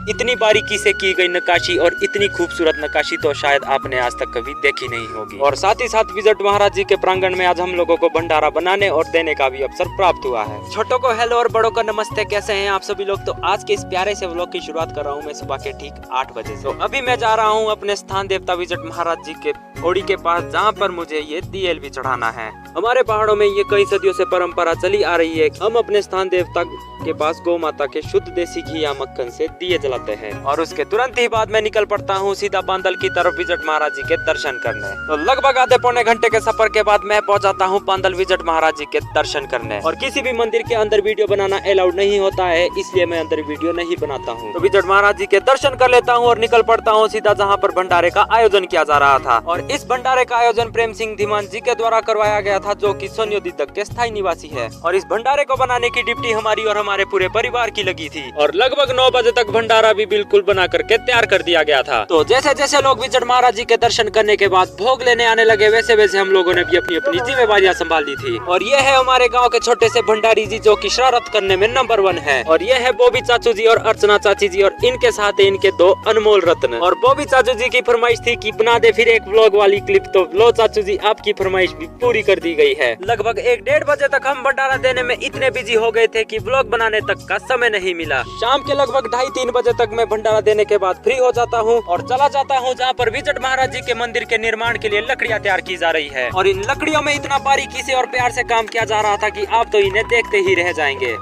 इतनी बारीकी से की गई नक्काशी और इतनी खूबसूरत नक्काशी तो शायद आपने आज तक कभी देखी नहीं होगी। और साथ ही साथ विजट महाराज जी के प्रांगण में आज हम लोगों को भंडारा बनाने और देने का भी अवसर प्राप्त हुआ है। छोटों को हेलो और बड़ों को नमस्ते, कैसे हैं आप सभी लोग। तो आज के इस प्यारे से व्लॉग की शुरुआत कर रहा हूँ मैं सुबह के ठीक 8 बजे से। तो अभी मैं जा रहा हूँ अपने स्थान देवता विजट महाराज जी के ओड़ी के पास, जहाँ पर मुझे ये दियल भी चढ़ाना है। हमारे पहाड़ों में ये कई सदियों से परंपरा चली आ रही है। हम अपने स्थान देवता के पास गौ माता के शुद्ध देसी घी या मक्खन से दिए जलाते हैं और उसके तुरंत ही बाद मैं निकल पड़ता हूँ सीधा पांदल की तरफ विजट महाराज जी के दर्शन करने। तो लगभग आधे पौने घंटे के सफर के बाद मैं पहुँच जाता हूँ पांदल विजट महाराज जी के दर्शन करने। और किसी भी मंदिर के अंदर वीडियो बनाना अलाउड नहीं होता है, इसलिए मैं अंदर वीडियो नहीं बनाता हूँ। तो विजट महाराज जी के दर्शन कर लेता हूँ और निकल पड़ता हूँ सीधा जहाँ पर भंडारे का आयोजन किया जा रहा था। और इस भंडारे का आयोजन प्रेम सिंह धीमान जी के द्वारा करवाया गया था, जो कि सोनियोदी तक के स्थायी निवासी है। और इस भंडारे को बनाने की ड्यूटी हमारी और हमारे पूरे परिवार की लगी थी। और लगभग 9 बजे तक भंडारा भी बिल्कुल बना करके तैयार कर दिया गया था। तो जैसे जैसे लोग विजट महाराज जी के दर्शन करने के बाद भोग लेने आने लगे, वैसे वैसे हम लोगों ने भी अपनी अपनी जिम्मेवारियां संभाल ली थी। और ये है हमारे गाँव के छोटे से भंडारी जी, जो की शरारत करने में नंबर 1 है। और ये है बॉबी चाचू जी और अर्चना चाची जी, और इनके साथ इनके 2 अनमोल रत्न। और बॉबी चाचू जी की फरमाइश थी कि बना दे फिर एक व्लॉग वाली क्लिप, तो लो चाचू जी आपकी फरमाइश भी पूरी कर दी गई है। लगभग 1-1:30 बजे तक हम भंडारा देने में इतने बिजी हो गए थे कि व्लॉग बनाने तक का समय नहीं मिला। शाम के लगभग 2:30-3 बजे तक मैं भंडारा देने के बाद फ्री हो जाता हूँ और चला जाता हूँ जहाँ पर विजट महाराज जी के मंदिर के निर्माण के लिए लकड़ियाँ तैयार की जा रही है। और इन लकड़ियों में इतना बारीकी से और प्यार से काम किया जा रहा था कि आप तो इन्हें देखते ही रह जाएंगे।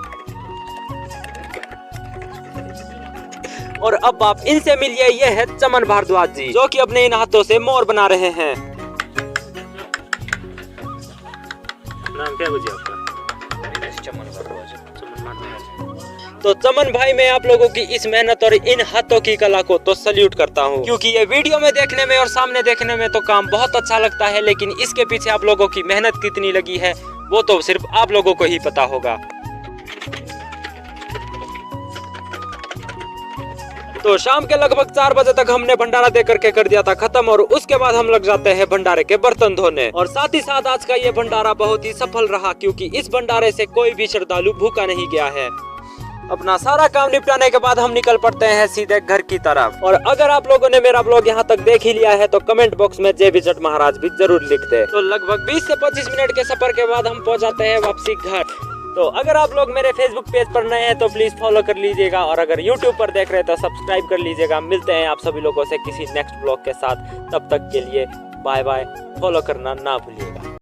और अब आप इनसे मिलिए, ये है चमन भारद्वाज जी, जो कि अपने इन हाथों से मोर बना रहे हैं। नाम क्या बुझे आपका? चमन भारद्वाज। तो चमन भाई, मैं आप लोगों की इस मेहनत और इन हाथों की कला को तो सल्यूट करता हूँ, क्योंकि ये वीडियो में देखने में और सामने देखने में तो काम बहुत अच्छा लगता है, लेकिन इसके पीछे आप लोगों की मेहनत कितनी लगी है वो तो सिर्फ आप लोगों को ही पता होगा। तो शाम के लगभग 4 बजे तक हमने भंडारा दे करके कर दिया था खत्म, और उसके बाद हम लग जाते हैं भंडारे के बर्तन धोने। और साथ ही साथ आज का ये भंडारा बहुत ही सफल रहा, क्योंकि इस भंडारे से कोई भी श्रद्धालु भूखा नहीं गया है। अपना सारा काम निपटाने के बाद हम निकल पड़ते हैं सीधे घर की तरफ। और अगर आप लोगों ने मेरा ब्लॉग यहाँ तक देख ही लिया है तो कमेंट बॉक्स में जय विजट महाराज भी जरूर लिख दे। तो लगभग 20 से 25 मिनट के सफर के बाद हम पहुँच जाते हैं वापसी घर। तो अगर आप लोग मेरे फेसबुक पेज पर नए हैं तो प्लीज फॉलो कर लीजिएगा, और अगर यूट्यूब पर देख रहे हैं तो सब्सक्राइब कर लीजिएगा। मिलते हैं आप सभी लोगों से किसी नेक्स्ट ब्लॉग के साथ, तब तक के लिए बाय बाय। फॉलो करना ना भूलिएगा।